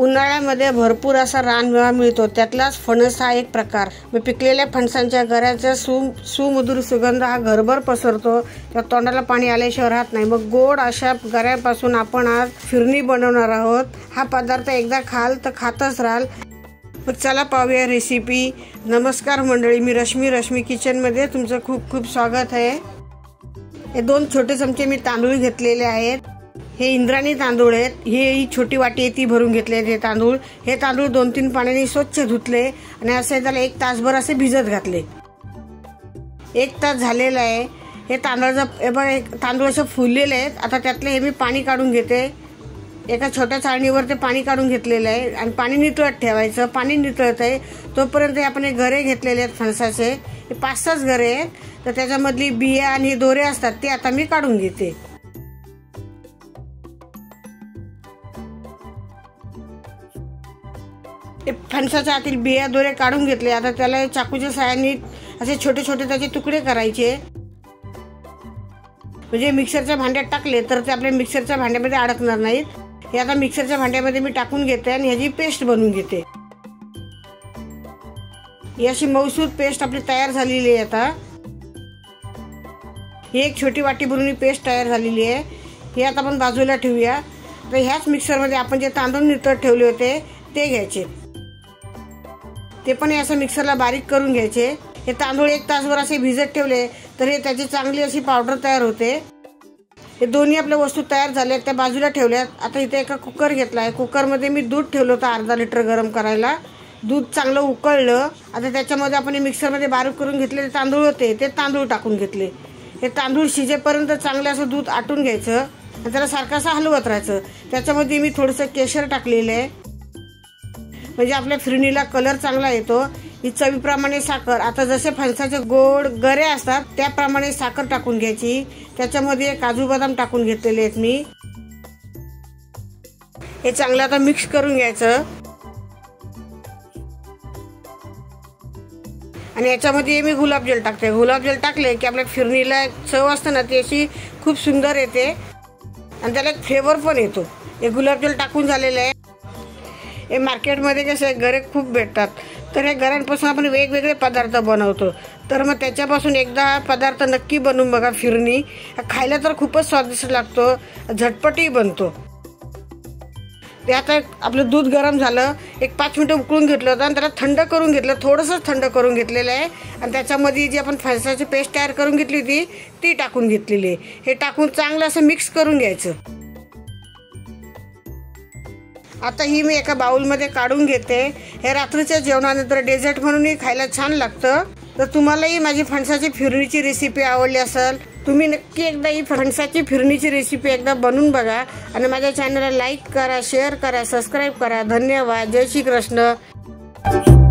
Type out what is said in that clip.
उन्हाळ्यामध्ये भरपूर असा रानमेवा मिळतो, त्यातलाच फणस हा एक प्रकार। पिकलेल्या फणसांच्या गऱ्याचा सुमधुर सुगंध हा घरभर पसरतो, त्या तोंडाला पाणी आल्याशिवाय राहत नाही। मग गोड अशा गऱ्यापासून आपण आज फिरणी बनवणार आहोत। हा पदार्थ एकदा खाल तर खातच राहाल। मग चला पाहूया रेसिपी। नमस्कार मंडळी, मी रश्मी किचनमध्ये तुमचं खूप खूप स्वागत आहे। हे 2 छोटे चमचे मी तांदूळ घेतलेले आहेत। हे इंद्राणी तांदूळ आहेत। ही छोटी वाटी आहे ती भरून घेतले हे तांदूळ। हे तांदूळ 2-3 पाण्याने स्वच्छ धुतले आणि असे त्याला 1 तासभर असे भिजत घातले। 1 तास झालेला आहे। हे तांदूळ असे फुललेले आहेत। आता त्यातले हे मी पाणी काढून घेते। एका छोट्या चाळणीवर ते पाणी काढून घेतलेलं आहे आणि पाणी नितळत ठेवायचं। पाणी नितळत आहे तोपर्यंत आपण हे गरे घेतलेले आहेत फणसाचे। हे 5-6 गरे आहेत, तर त्याच्यामधली बिया आणि दोरे असतात ते आता मी काढून घेते। फणसाच्या आतील बिया दोरे काढून घेतले। आता त्याला चाकूच्या साहाय्याने असे छोटे छोटे त्याचे तुकडे करायचे, म्हणजे मिक्सरच्या भांड्यात टाकले तर ते आपल्या मिक्सरच्या भांड्यामध्ये अडकणार नाहीत। हे आता मिक्सरच्या भांड्यामध्ये मी टाकून घेते आणि ह्याची पेस्ट बनवून घेते। ही अशी मऊसूद पेस्ट आपली तयार झालेली आहे। आता ही एक छोटी वाटी भरून पेस्ट तयार झालेली आहे। हे आता आपण बाजूला ठेवूया। तर ह्याच मिक्सरमध्ये आपण जे तांदूळ नितळत ठेवले होते ते घ्यायचे, ते पण असं मिक्सरला बारीक करून घ्यायचे। हे तांदूळ 1 तासभर असे भिजत ठेवले तर हे त्याची चांगली अशी पावडर तयार होते। हे दोन्ही आपल्या वस्तू तयार झाल्या, त्या बाजूला ठेवल्यात। आता इथे एका कुकर घेतला आहे। कुकरमध्ये मी दूध ठेवलं होतं अर्धा लिटर गरम करायला। दूध चांगलं उकळलं। आता त्याच्यामध्ये आपण मिक्सरमध्ये बारीक करून घेतलेले तांदूळ होते ते तांदूळ टाकून घेतले। हे तांदूळ शिजेपर्यंत चांगलं असं दूध आटून घ्यायचं आणि त्याला सारखं असं हलवत राहायचं। त्याच्यामध्ये मी थोडंसं केशर टाकलेलं आहे, म्हणजे आपल्या फिरणीला कलर चांगला येतो। ही चवीप्रमाणे साखर, आता जसे फणसाचे गोड गरे असतात त्याप्रमाणे साखर टाकून घ्यायची। त्याच्यामध्ये काजू बदाम टाकून घेतलेले आहेत मी। हे चांगलं आता मिक्स करून घ्यायचं आणि याच्यामध्ये मी गुलाबजल टाकते। गुलाबजल टाकले की आपल्या फिरणीला चव असते ना ती अशी खूप सुंदर येते आणि त्याला एक फ्लेवर पण येतो। हे गुलाबजल टाकून झालेलं आहे। हे मार्केटमध्ये कसे गरे खूप भेटतात, तर हे गऱ्यांपासून आपण वेगवेगळे पदार्थ बनवतो। तर मग त्याच्यापासून एकदा पदार्थ नक्की बनवून बघा फिरणी। खायला तर खूपच स्वादिष्ट लागतो, झटपटही बनतो। ते आता आपलं दूध गरम झालं, 1-5 मिनिटं उकळून घेतलं होतं आणि त्याला थंड करून घेतलं, थोडंसं थंड करून घेतलेलं आहे। आणि त्याच्यामध्ये जी आपण फणसाची पेस्ट तयार करून घेतली होती ती टाकून घेतलेली आहे। हे टाकून चांगलं असं मिक्स करून घ्यायचं। आता ही मी एका बाउलमध्ये काढून घेते। हे रात्रीच्या जेवणानंतर डेझर्ट म्हणूनही खायला छान लागतं। तर तुम्हालाही माझी फणसाची फिरणीची रेसिपी आवडली असेल, तुम्ही नक्की एकदा ही फणसाची फिरणीची रेसिपी एकदा बनवून बघा आणि माझ्या चॅनलला लाईक करा, शेअर करा, सबस्क्राईब करा। धन्यवाद। जय श्री कृष्ण।